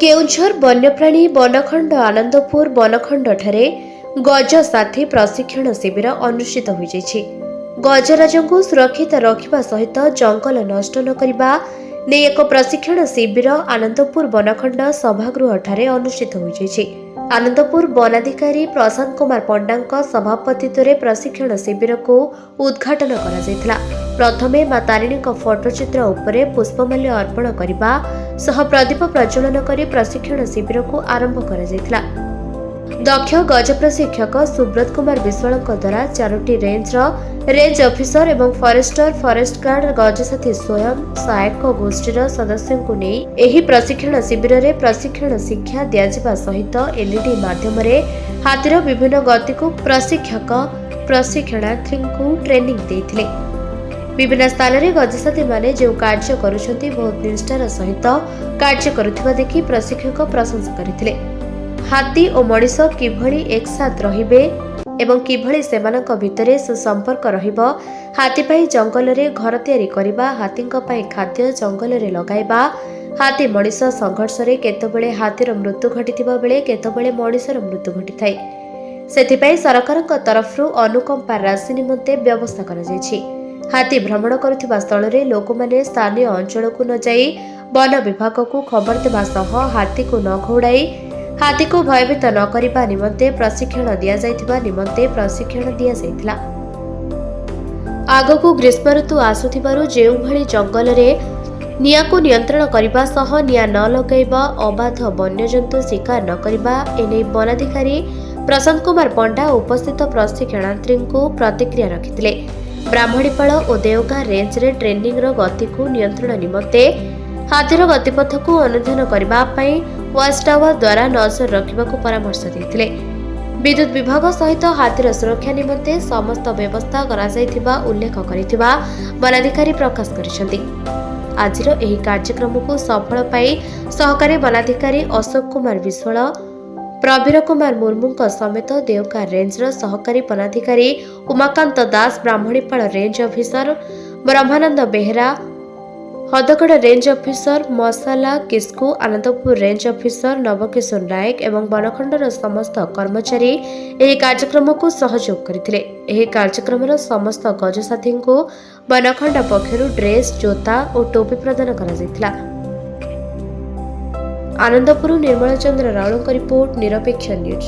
केउंझर वन्यप्राणी वनखंड आनंदपुर वनखंड ठारे गज साथी प्रशिक्षण शिविर अनुष्ठित होइछि। गजराजଙ୍କୁ सुरक्षित रखिबा सहित जंगल नष्ट न करिबा ने एक प्रशिक्षण शिविर आनंदपुर वनखंड सभागृह ठारे अनुष्ठित होइछि। आनंदपुर वनाधिकारी प्रशांत कुमार पंडांक सभापतित्व प्रशिक्षण शिविर को उद्घाटन करा जायतिला। प्रथमे मां तारिणी फोटोचित्र उपरे पुष्पमाल्य अर्पण करने सह प्रदीप प्रज्वलन कर प्रशिक्षण शिविर को आरंभ करा जायतिला। दक्ष गज प्रशिक्षक सुब्रत कुमार विश्वाल द्वारा 4टी रेंज ऑफिसर एवं फॉरेस्टर फॉरेस्ट गार्ड गजसाथी स्वयं सहायक गोष्ठीर सदस्यों को नहीं एही प्रशिक्षण शिविर में प्रशिक्षण शिक्षा दिया सहित एलईडी माध्यम हाथीर विभिन्न गति को प्रशिक्षक प्रशिक्षणार्थी को ट्रेनिंग देथिले। विभिन्न स्थान में गजसाथी माने जो कार्य करुछंती बहुत निष्ठार सहित कार्य करुथिबा देखि प्रशिक्षक प्रशंसा करथिले। हाथी और मनीष किभली एक साथ रहिबे एवं किभली सेमानक भितरे सुसंपर्क रहिबो, हाथी पई जंगल रे घर तैयारी करिबा, हाथीक पई खाद्य जंगल रे लगाइबा, हाथी मनीष संघर्ष रे केतबेले हाथीर मृत्यु घटिथिबा बेले केतबेले मनीषर मृत्यु घटिथाय। सेथिपई सरकारक तरफरु अनुकंपा राशि निमंते व्यवस्था करा जायछि। हाथी भ्रमण करुथिबा स्थल रे लोकमाने स्थानीय अंचल को न जाई वन विभाग को खबर देबा सह हाथी को न घोड़ाई हाथी को भयभीत न करिबा निमंते प्रशिक्षण दिया जायतिबा निमंते प्रशिक्षण दिया जायतिला। आगको ग्रीष्म ऋतु आसुथिबारु जेउ भली जंगल रे निया को नियंत्रण करिबा सह निया न लगाइबा, अबाध वन्यजंतु शिकार न करिबा एने वनाधिकारी प्रशांत कुमार पंडा उपस्थित प्रशिक्षणार्थी को प्रतिक्रिया रखिथिले। ब्राह्मणीपाल और देवगां रेंज रे ट्रेनिंग रो गति को नियंत्रण निमंते हाथीर गतिपथ को अनुध्यान करने वाच टावर द्वारा नजर रखा परामर्श देते। विद्युत विभाग सहित हाथीर सुरक्षा निमंते समस्त व्यवस्था करा उल्लेख करिथिबा वनाधिकारी प्रकाश करिसेंति। आजिर एही कार्यक्रम को सफल पाई सहकारी वनाधिकारी अशोक कुमार विश्वाल, प्रवीर कुमार मुर्मू समेत देवगां रेंज सहकारी वनाधिकारी उमाकांत दास, ब्राह्मणीपाल रेंज ऑफिसर ब्रह्मानंद बेहरा, हदगड़ रेंज ऑफिसर मसाला किस्कू, आनंदपुर रेंज ऑफिसर नवकिशोर नायक एवं वनखंडर समस्त कर्मचारी एही कार्यक्रम को सहयोग करथिले। एही कार्यक्रमर समस्त गजसाथी को वनखंड पक्षरु ड्रेस, जोता और टोपी प्रदान करा जायतिला। आनंदपुर निर्मल चंद्र रावल रिपोर्ट, निरपेक्ष न्यूज।